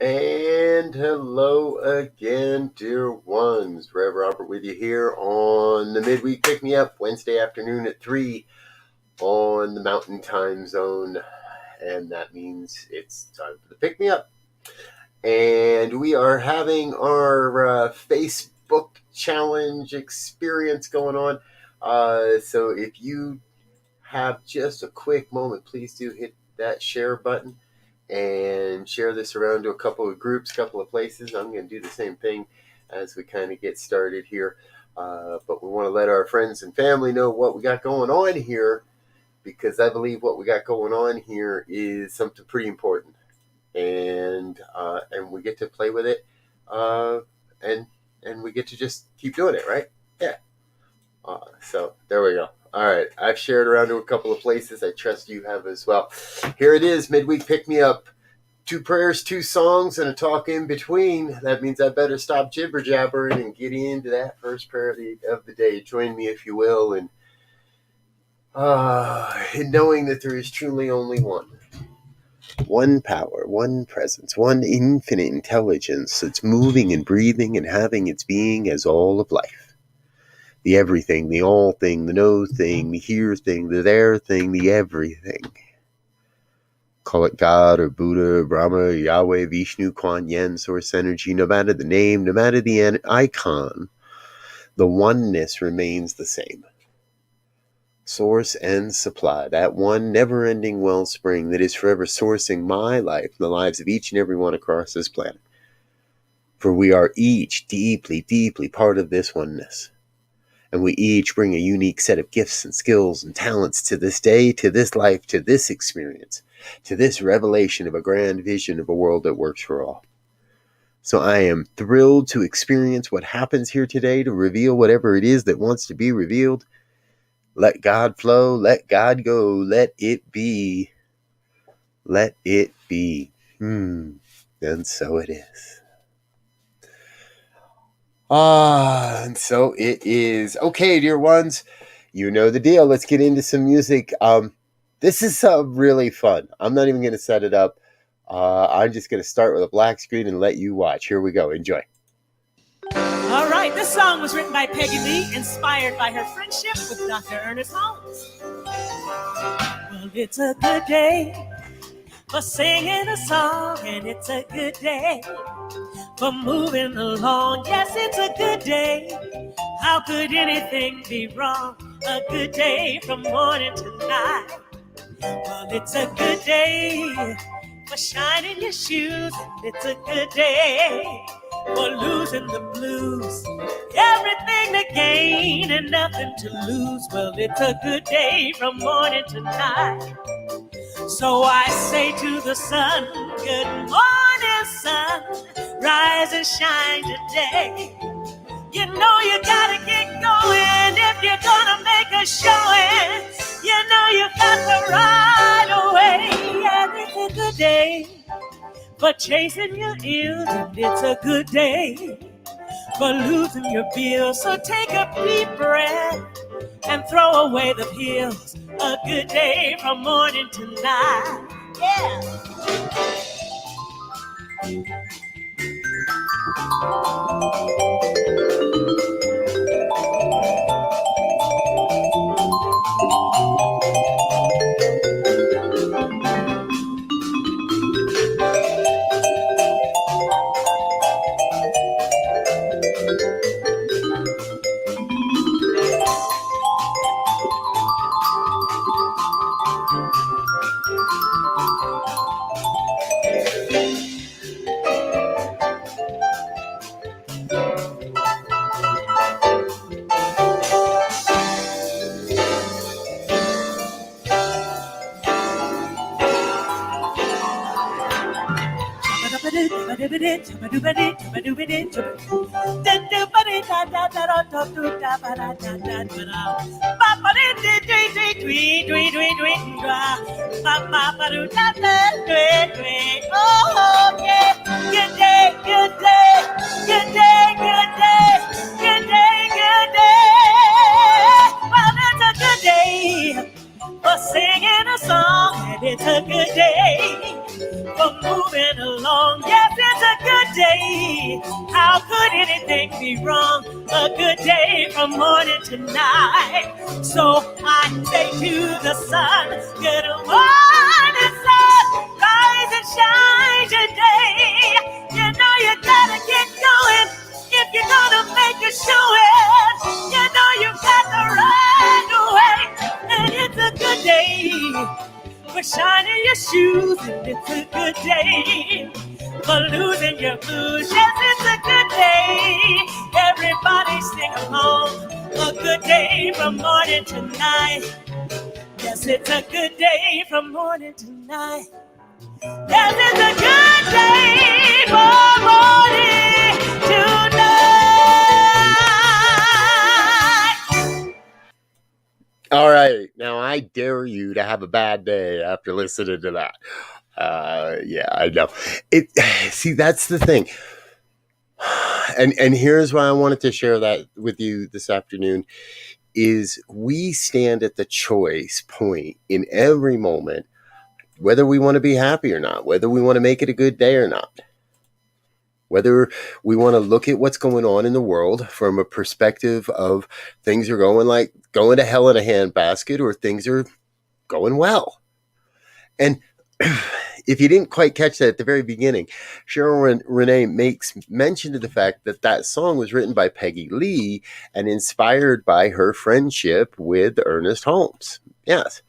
And hello again, dear ones. Rev Robert with you here on the Midweek Pick Me Up, Wednesday afternoon at 3 on the Mountain Time Zone. And that means it's time for the Pick Me Up. And we are having our Facebook challenge experience going on. So if you have just a quick moment, please do hit that share button and share this around to a couple of groups, a couple of places. I'm going to do the same thing as we kind of get started here. But we want to let our friends and family know what we got going on here, because I believe what we got going on here is something pretty important. And we get to play with it, and we get to just keep doing it, right? Yeah. So there we go. All right, I've shared around to a couple of places. I trust you have as well. Here it is, Midweek Pick Me Up. 2 prayers, 2 songs, and a talk in between. That means I better stop jibber jabbering and get into that first prayer of the day. Join me, if you will, in knowing that there is truly only one power, one presence, one infinite intelligence that's moving and breathing and having its being as all of life. The everything, the all thing, the no thing, the here thing, the there thing, the everything. Call it God or Buddha, Brahma, Yahweh, Vishnu, Kuan Yin, source energy. No matter the name, no matter the icon, the oneness remains the same. Source and supply, that one never-ending wellspring that is forever sourcing my life, the lives of each and every one across this planet. For we are each deeply, deeply part of this oneness. And we each bring a unique set of gifts and skills and talents to this day, to this life, to this experience, to this revelation of a grand vision of a world that works for all. So I am thrilled to experience what happens here today, to reveal whatever it is that wants to be revealed. Let God flow, let God go, let it be. Let it be. And so it is. And so it is. Okay, dear ones, you know the deal. Let's get into some music. This is really fun. I'm not even going to set it up. I'm just going to start with a black screen and let you watch. Here we go. Enjoy. All right, this song was written by Peggy Lee, inspired by her friendship with Dr. Ernest Holmes. Well, it's a good day for singing a song, and it's a good day for moving along. Yes, it's a good day. How could anything be wrong? A good day from morning to night. Well, it's a good day for shining your shoes. It's a good day for losing the blues. Everything to gain and nothing to lose. Well, it's a good day from morning to night. So I say to the sun, good morning, sun. Rise and shine today. You know you gotta get going if you're gonna make a showing. You know you got to ride away. And it's a good day for chasing your ears. And it's a good day for losing your bills. So take a deep breath and throw away the pills. A good day from morning to night. Yeah. Oh, yeah. Good day, good day, good day, good day, good day, good day. Well, it's a good day for singing a song, and it's a good day for moving along. Yes, it's me wrong. A good day from morning to night. So I say to the sun, good morning, sun, rise and shine today. You know you gotta get going if you're gonna make a showing. You know you got to run away, and it's a good day for shining your shoes, and it's a good day for losing your blues. Yes, it's a good day. Everybody sing along. A good day from morning to night. Yes, it's a good day from morning to night. Yes, it's a good day from morning to night. All right, now I dare you to have a bad day after listening to that. Yeah, I know. See, that's the thing. And here's why I wanted to share that with you this afternoon is we stand at the choice point in every moment, whether we want to be happy or not, whether we want to make it a good day or not, whether we want to look at what's going on in the world from a perspective of things are going to hell in a handbasket or things are going well. And if you didn't quite catch that at the very beginning, Cheryl Renee makes mention of the fact that that song was written by Peggy Lee and inspired by her friendship with Ernest Holmes. Yes.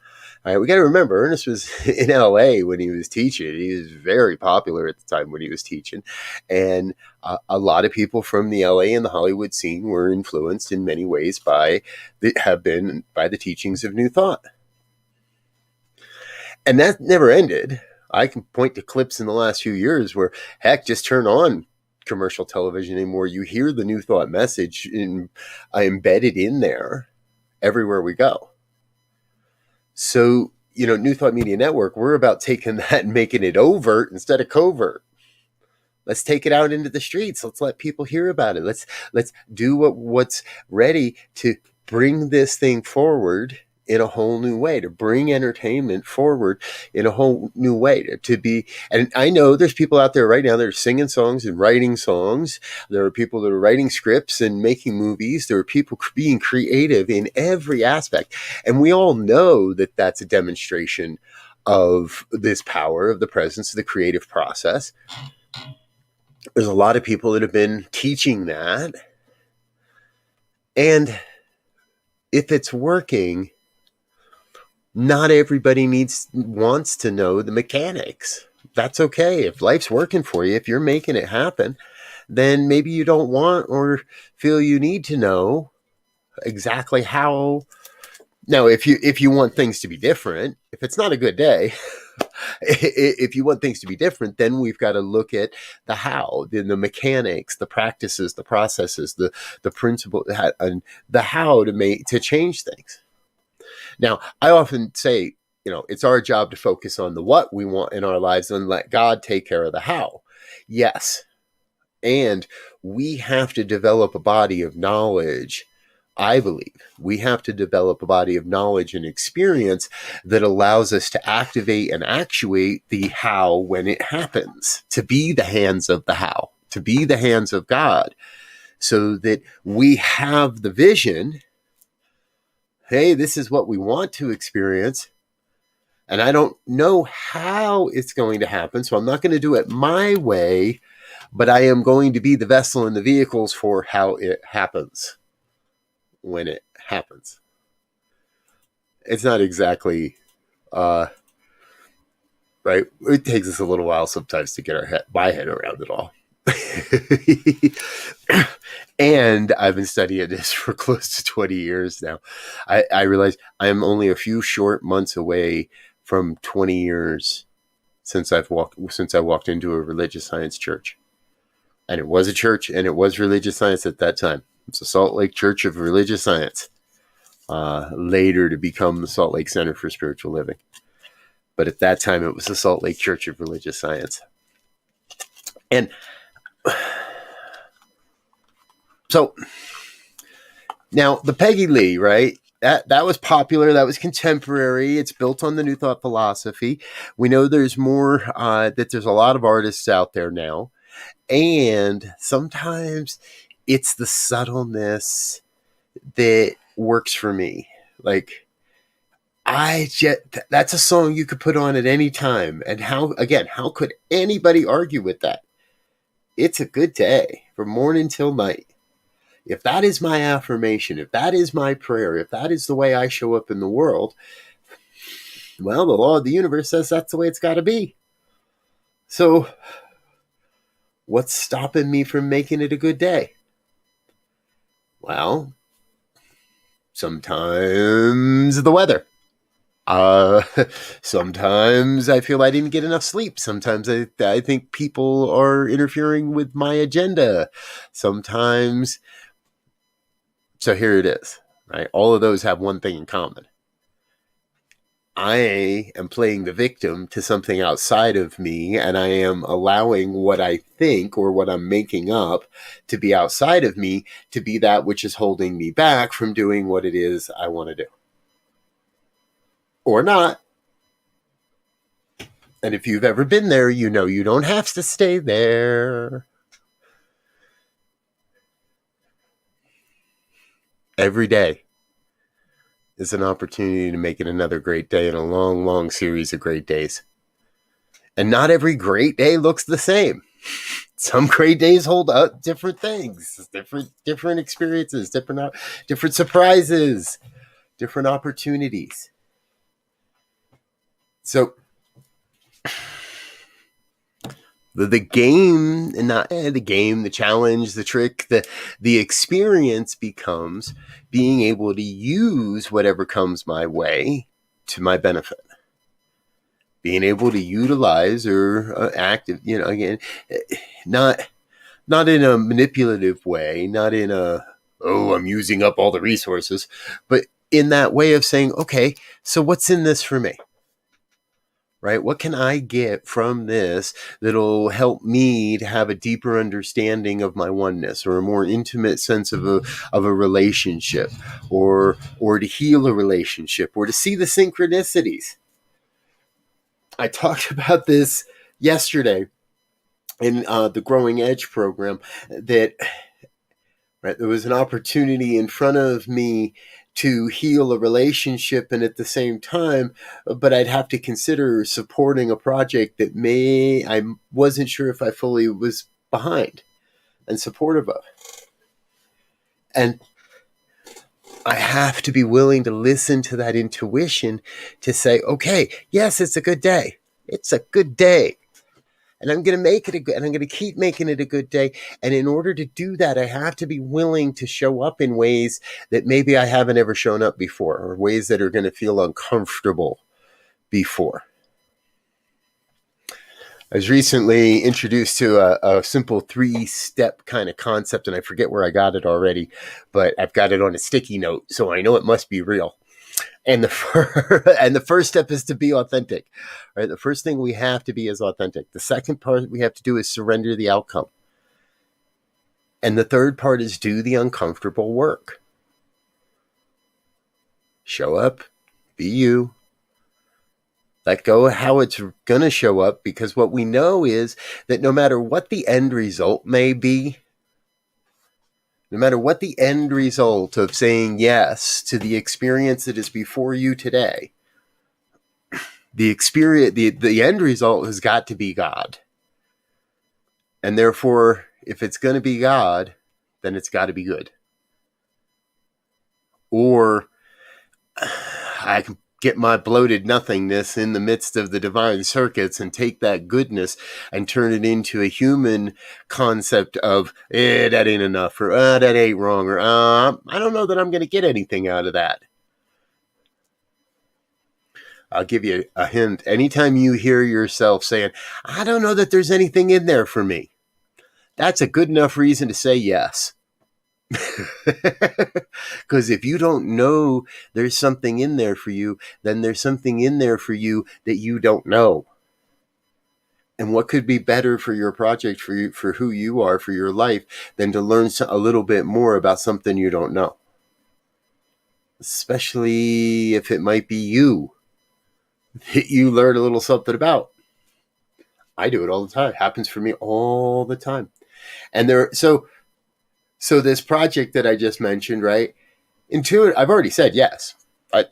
All right, we got to remember, Ernest was in LA when he was teaching. He was very popular at the time when he was teaching. And a lot of people from the LA and the Hollywood scene were influenced in many ways by the teachings of New Thought. And that never ended. I can point to clips in the last few years where, heck, just turn on commercial television anymore. You hear the New Thought message embedded in there everywhere we go. So, New Thought Media Network, we're about taking that and making it overt instead of covert. Let's take it out into the streets. Let's let people hear about it. Let's do what's ready to bring this thing forward in a whole new way, to bring entertainment forward in a whole new way, to be. And I know there's people out there right now that are singing songs and writing songs. There are people that are writing scripts and making movies. There are people being creative in every aspect. And we all know that that's a demonstration of this power of the presence of the creative process. There's a lot of people that have been teaching that. And if it's working, not everybody wants to know the mechanics. That's okay. If life's working for you, if you're making it happen, then maybe you don't want or feel you need to know exactly how. Now, if you want things to be different, if it's not a good day, if you want things to be different, then we've got to look at the how, the mechanics, the practices, the processes, the principle, and the how to change things. Now, I often say, it's our job to focus on the what we want in our lives and let God take care of the how. Yes. And we have to develop a body of knowledge. I believe we have to develop a body of knowledge and experience that allows us to activate and actuate the how when it happens, to be the hands of the how, to be the hands of God, so that we have the vision. Hey, this is what we want to experience, and I don't know how it's going to happen, so I'm not going to do it my way, but I am going to be the vessel and the vehicles for how it happens when it happens. It's not exactly, right? It takes us a little while sometimes to get my head around it all. And I've been studying this for close to 20 years now. I realize I am only a few short months away from 20 years since I walked into a religious science church. And it was a church and it was religious science at that time. It's the Salt Lake Church of Religious Science, later to become the Salt Lake Center for Spiritual Living. But at that time, it was the Salt Lake Church of Religious Science. And so now the Peggy Lee, right? That was popular. That was contemporary. It's built on the New Thought philosophy. We know there's more, that there's a lot of artists out there now. And sometimes it's the subtleness that works for me. Like, that's a song you could put on at any time. And how could anybody argue with that? It's a good day from morning till night. If that is my affirmation, if that is my prayer, if that is the way I show up in the world, well, the law of the universe says that's the way it's got to be. So, what's stopping me from making it a good day? Well, sometimes the weather. Uh, Sometimes I feel I didn't get enough sleep. Sometimes I think people are interfering with my agenda. Sometimes, so here it is, right? All of those have one thing in common. I am playing the victim to something outside of me, and I am allowing what I think or what I'm making up to be outside of me to be that which is holding me back from doing what it is I want to do. Or not. And if you've ever been there, you know you don't have to stay there. Every day is an opportunity to make it another great day in a long, long series of great days. And not every great day looks the same. Some great days hold up different things, different experiences, different surprises, different opportunities. So the game, and not the game, the challenge, the trick, the experience becomes being able to use whatever comes my way to my benefit. Being able to utilize or active, again, not in a manipulative way, not in a, oh, I'm using up all the resources, but in that way of saying, okay, so what's in this for me? Right? What can I get from this that'll help me to have a deeper understanding of my oneness, or a more intimate sense of a relationship, or to heal a relationship, or to see the synchronicities? I talked about this yesterday in the Growing Edge program, that right, there was an opportunity in front of me to heal a relationship, and at the same time, but I'd have to consider supporting a project that I wasn't sure if I fully was behind and supportive of. And I have to be willing to listen to that intuition to say, okay, yes, it's a good day. It's a good day. And I'm going to make it and I'm going to keep making it a good day. And in order to do that, I have to be willing to show up in ways that maybe I haven't ever shown up before, or ways that are going to feel uncomfortable before. I was recently introduced to a simple 3-step kind of concept, and I forget where I got it already, but I've got it on a sticky note, so I know it must be real. And the first step is to be authentic, right? The first thing we have to be is authentic. The second part we have to do is surrender the outcome. And the third part is do the uncomfortable work. Show up, be you. Let go of how it's going to show up, because what we know is that no matter what the end result may be, no matter what the end result of saying yes to the experience that is before you today, the end result has got to be God. And therefore, if it's going to be God, then it's got to be good. Or I can get my bloated nothingness in the midst of the divine circuits and take that goodness and turn it into a human concept of, that ain't enough, or that ain't wrong, or I don't know that I'm going to get anything out of that. I'll give you a hint. Anytime you hear yourself saying, I don't know that there's anything in there for me, that's a good enough reason to say yes. Because if you don't know there's something in there for you, then there's something in there for you that you don't know. And what could be better for your project, for you, for who you are, for your life, than to learn a little bit more about something you don't know? Especially if it might be you that you learn a little something about. I do it all the time. It happens for me all the time. And so So this project that I just mentioned, right? Intuit, I've already said yes.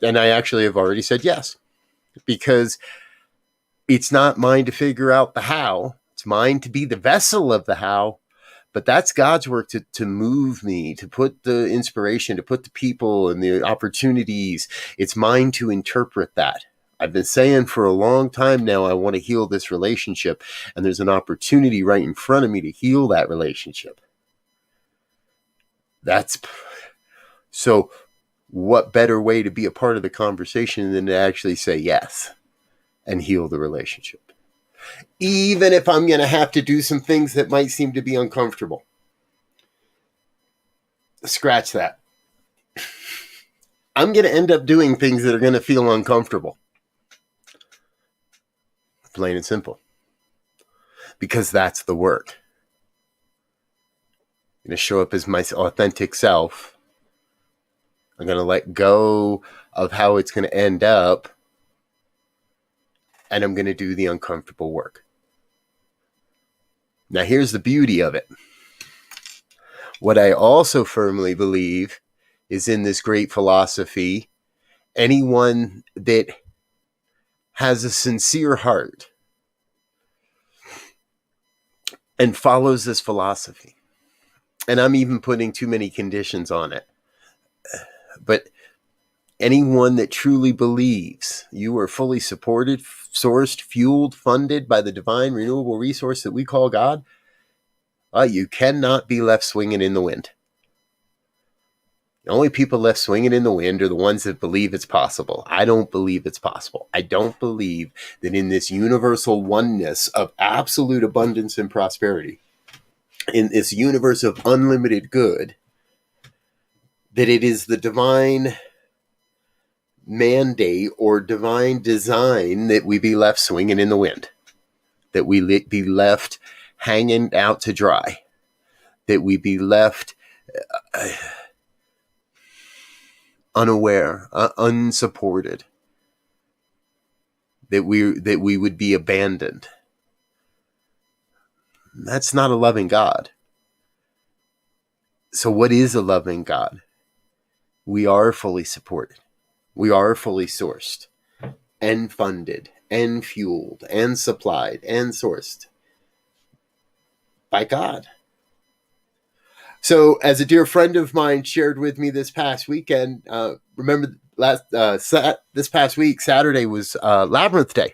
And I actually have already said yes because it's not mine to figure out the how. It's mine to be the vessel of the how. But that's God's work to move me, to put the inspiration, to put the people and the opportunities. It's mine to interpret that. I've been saying for a long time now, I want to heal this relationship. And there's an opportunity right in front of me to heal that relationship. That's so what better way to be a part of the conversation than to actually say yes and heal the relationship? Even if I'm going to have to do some things that might seem to be uncomfortable. Scratch that. I'm going to end up doing things that are going to feel uncomfortable. Plain and simple. Because that's the work. I'm going to show up as my authentic self. I'm going to let go of how it's going to end up. And I'm going to do the uncomfortable work. Now, here's the beauty of it. What I also firmly believe is in this great philosophy, anyone that has a sincere heart and follows this philosophy, and I'm even putting too many conditions on it, but anyone that truly believes you are fully supported, sourced, fueled, funded by the divine renewable resource that we call God, you cannot be left swinging in the wind. The only people left swinging in the wind are the ones that believe it's possible. I don't believe it's possible. I don't believe that in this universal oneness of absolute abundance and prosperity, in this universe of unlimited good, that it is the divine mandate or divine design that we be left swinging in the wind, that we be left hanging out to dry, that we be left unaware, unsupported, that we would be abandoned. That's not a loving God. So what is a loving God? We are fully supported. We are fully sourced and funded and fueled and supplied and sourced by God. So as a dear friend of mine shared with me this past weekend, remember this past week, Saturday was Labyrinth Day.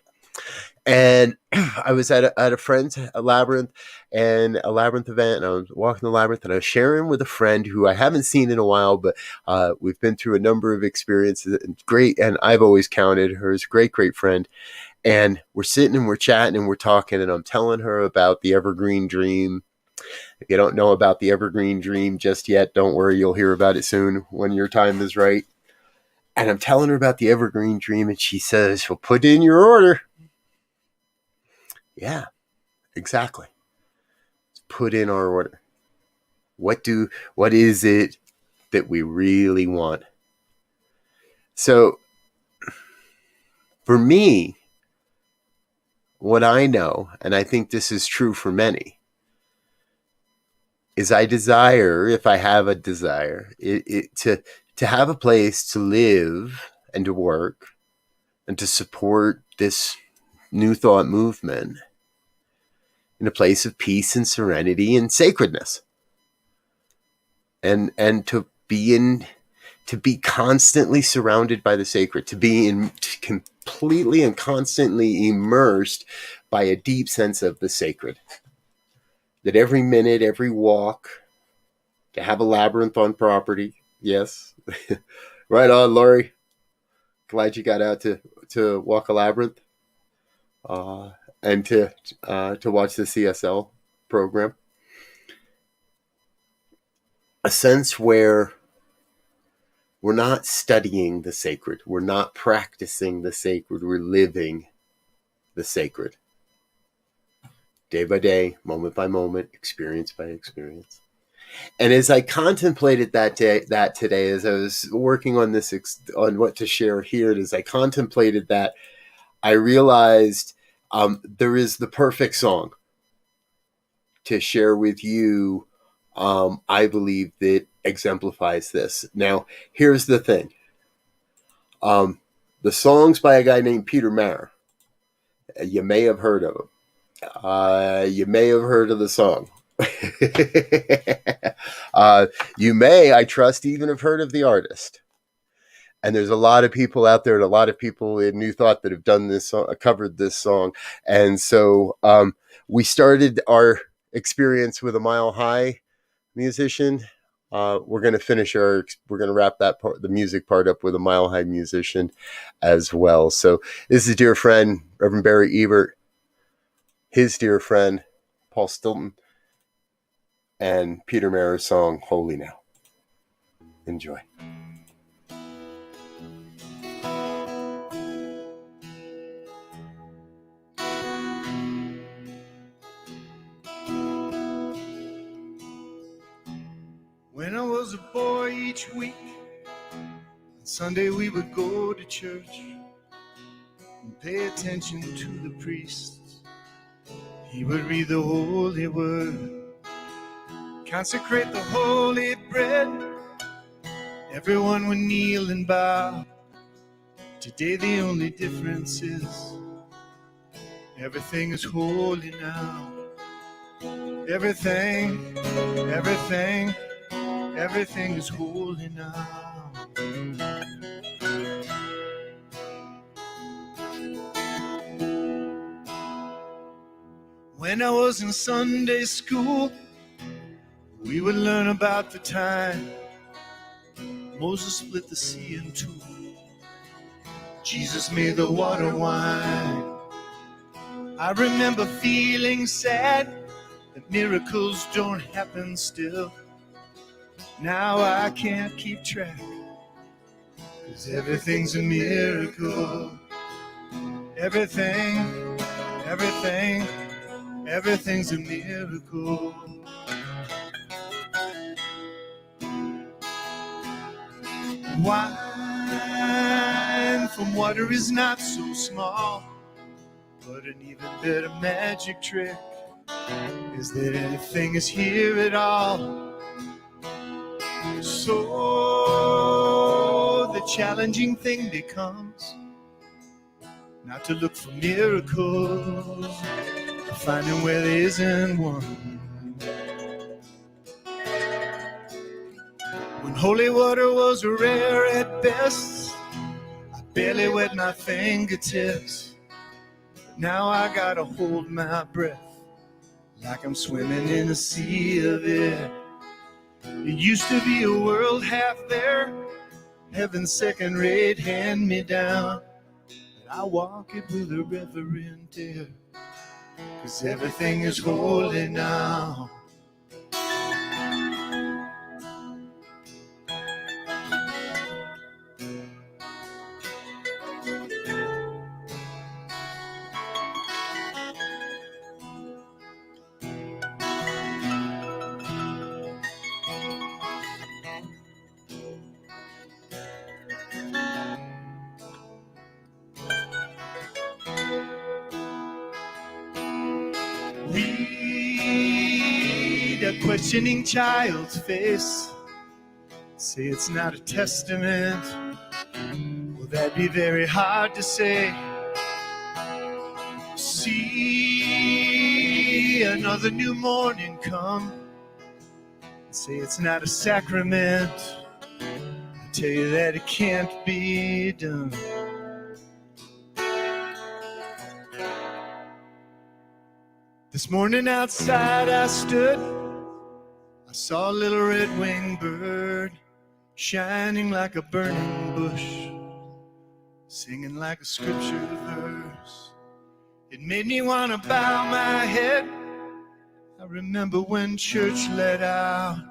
And I was at a friend's labyrinth and a labyrinth event, and I was walking the labyrinth, and I was sharing with a friend who I haven't seen in a while, but we've been through a number of experiences. And great, and I've always counted her as a great, great friend. And we're sitting and we're chatting and we're talking, and I'm telling her about the evergreen dream. If you don't know about the evergreen dream just yet, don't worry, you'll hear about it soon when your time is right. And I'm telling her about the evergreen dream, and she says, "Well, put in your order." Yeah, exactly. Let's put in our order. What is it that we really want? So for me, what I know, and I think this is true for many, is I desire, if I have a desire, to have a place to live and to work and to support this new thought movement in a place of peace and serenity and sacredness, and to be constantly surrounded by the sacred, to be completely and constantly immersed by a deep sense of the sacred. That every minute, every walk, to have a labyrinth on property. Yes. Right on, Laurie. Glad you got out to walk a labyrinth and to watch the CSL program. A sense where we're not studying the sacred. We're not practicing the sacred. We're living the sacred. Day by day, moment by moment, experience by experience. And as I contemplated that today, as I was working on this, on what to share here, and as I contemplated that, I realized there is the perfect song to share with you I believe that exemplifies this. Now, here's the thing. The song's by a guy named Peter Maher. You may have heard of him. You may have heard of the song. You may, I trust, even have heard of the artist. And there's a lot of people out there, and a lot of people in New Thought that have done this, covered this song. And so we started our experience with a Mile High musician. We're going to wrap that part, the music part, up with a Mile High musician as well. So this is dear friend Reverend Barry Ebert, his dear friend Paul Stilton, and Peter Maher's song "Holy Now." Enjoy. When I was a boy, each week on Sunday we would go to church and pay attention to the priest. He would read the holy word, consecrate the holy bread. Everyone would kneel and bow. Today the only difference is everything is holy now. Everything is holy now. When I was in Sunday school, we would learn about the time Moses split the sea in two. Jesus made the water wine. I remember feeling sad that miracles don't happen still. Now I can't keep track, 'cause everything's a miracle. Everything's a miracle. Wine from water is not so small, but an even better magic trick is that anything is here at all. So the challenging thing becomes not to look for miracles, but finding where there isn't one. When holy water was rare at best, I barely wet my fingertips. But now I gotta hold my breath like I'm swimming in a sea of it. It used to be a world half there, heaven's second rate hand me down. But I walk it with a reverent air, 'cause everything is holy now. Read a questioning child's face, say it's not a testament. Well, that'd be very hard to say. See another new morning come, say it's not a sacrament. I tell you that it can't be done. This morning outside I stood, I saw a little red-winged bird shining like a burning bush, singing like a scripture verse. It made me want to bow my head. I remember when church let out,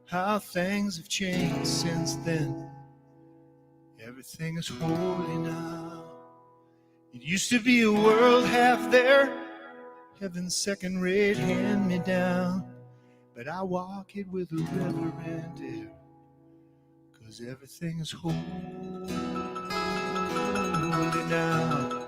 how things have changed since then. Everything is holy now. It used to be a world half there, heaven's second rate hand me down. But I walk it with a reverent air, 'cause everything is holy now.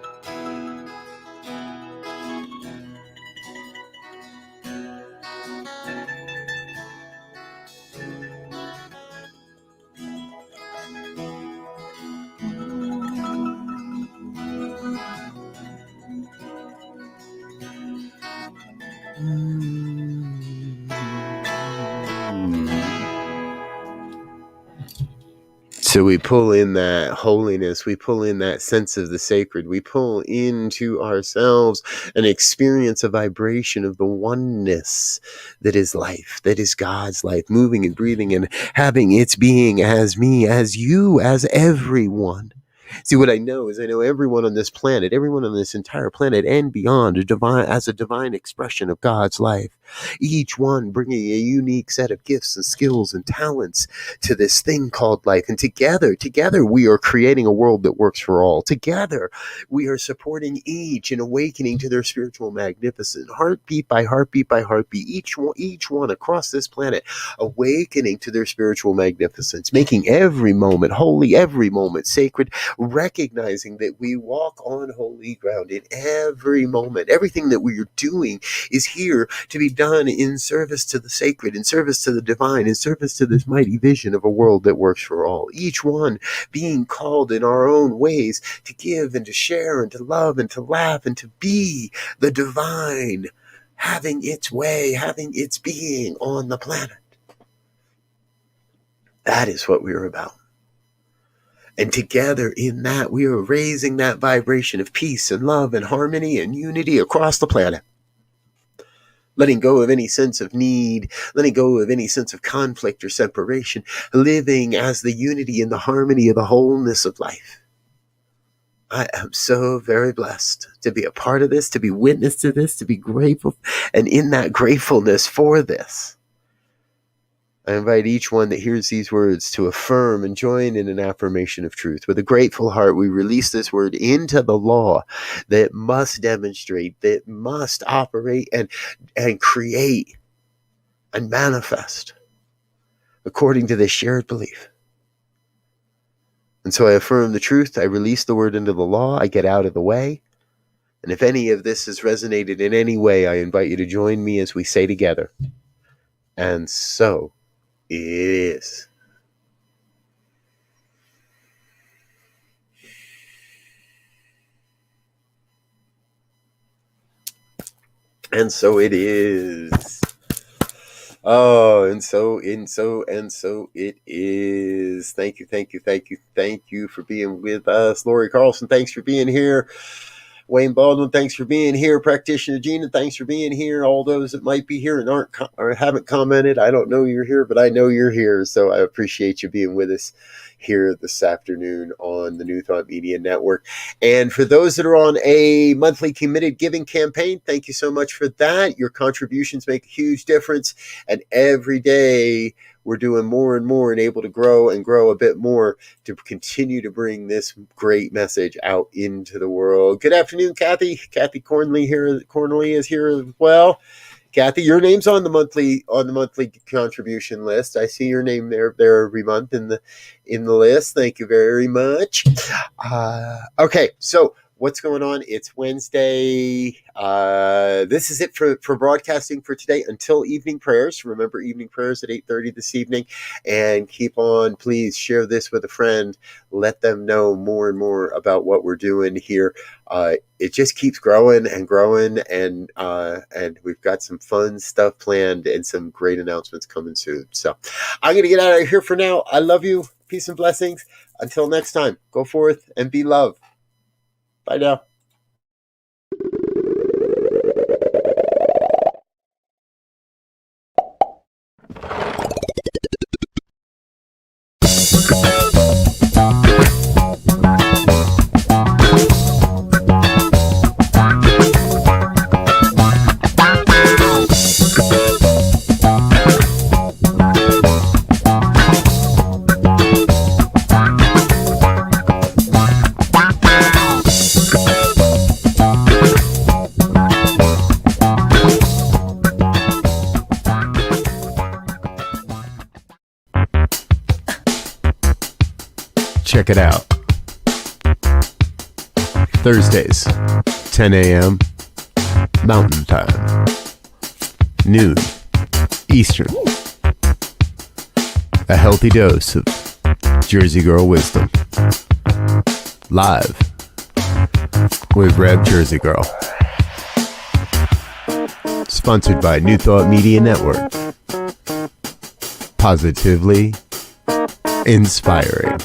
So we pull in that holiness, we pull in that sense of the sacred, we pull into ourselves an experience, a vibration of the oneness that is life, that is God's life, moving and breathing and having its being as me, as you, as everyone. See, what I know is I know everyone on this planet, everyone on this entire planet and beyond, as a divine expression of God's life. Each one bringing a unique set of gifts and skills and talents to this thing called life. And together, we are creating a world that works for all. Together, we are supporting each and awakening to their spiritual magnificence, heartbeat by heartbeat by heartbeat. Each one across this planet awakening to their spiritual magnificence, making every moment holy, every moment sacred, recognizing that we walk on holy ground in every moment. Everything that we are doing is here to be done in service to the sacred, in service to the divine, in service to this mighty vision of a world that works for all. Each one being called in our own ways to give and to share and to love and to laugh and to be the divine, having its way, having its being on the planet. That is what we're about. And together in that, we are raising that vibration of peace and love and harmony and unity across the planet. Letting go of any sense of need, letting go of any sense of conflict or separation, living as the unity and the harmony of the wholeness of life. I am so very blessed to be a part of this, to be witness to this, to be grateful. And in that gratefulness for this, I invite each one that hears these words to affirm and join in an affirmation of truth. With a grateful heart, we release this word into the law that must demonstrate, that must operate and create and manifest according to this shared belief. And so I affirm the truth. I release the word into the law. I get out of the way. And if any of this has resonated in any way, I invite you to join me as we say together, and so it is. And so it is. Oh, and so it is. Thank you for being with us. Lori Carlson, thanks for being here. Wayne Baldwin, thanks for being here. Practitioner Gina, thanks for being here. All those that might be here and aren't or haven't commented, I don't know you're here, but I know you're here. So I appreciate you being with us here this afternoon on the New Thought Media Network. And for those that are on a monthly committed giving campaign, thank you so much for that. Your contributions make a huge difference. And every day we're doing more and more and able to grow and grow a bit more to continue to bring this great message out into the world. Good afternoon, Kathy. Kathy Cornley is here as well. Kathy, your name's on the monthly contribution list. I see your name there every month in the list. Thank you very much. Okay, so what's going on? It's Wednesday. This is it for broadcasting for today until evening prayers. Remember, evening prayers at 8:30 this evening. And keep on, please share this with a friend. Let them know more and more about what we're doing here. It just keeps growing and growing, and we've got some fun stuff planned and some great announcements coming soon. So I'm going to get out of here for now. I love you. Peace and blessings. Until next time, go forth and be love. Bye now. Check it out. Thursdays, 10 a.m. Mountain Time, noon Eastern. A healthy dose of Jersey Girl wisdom. Live with Rev Jersey Girl. Sponsored by New Thought Media Network. Positively inspiring.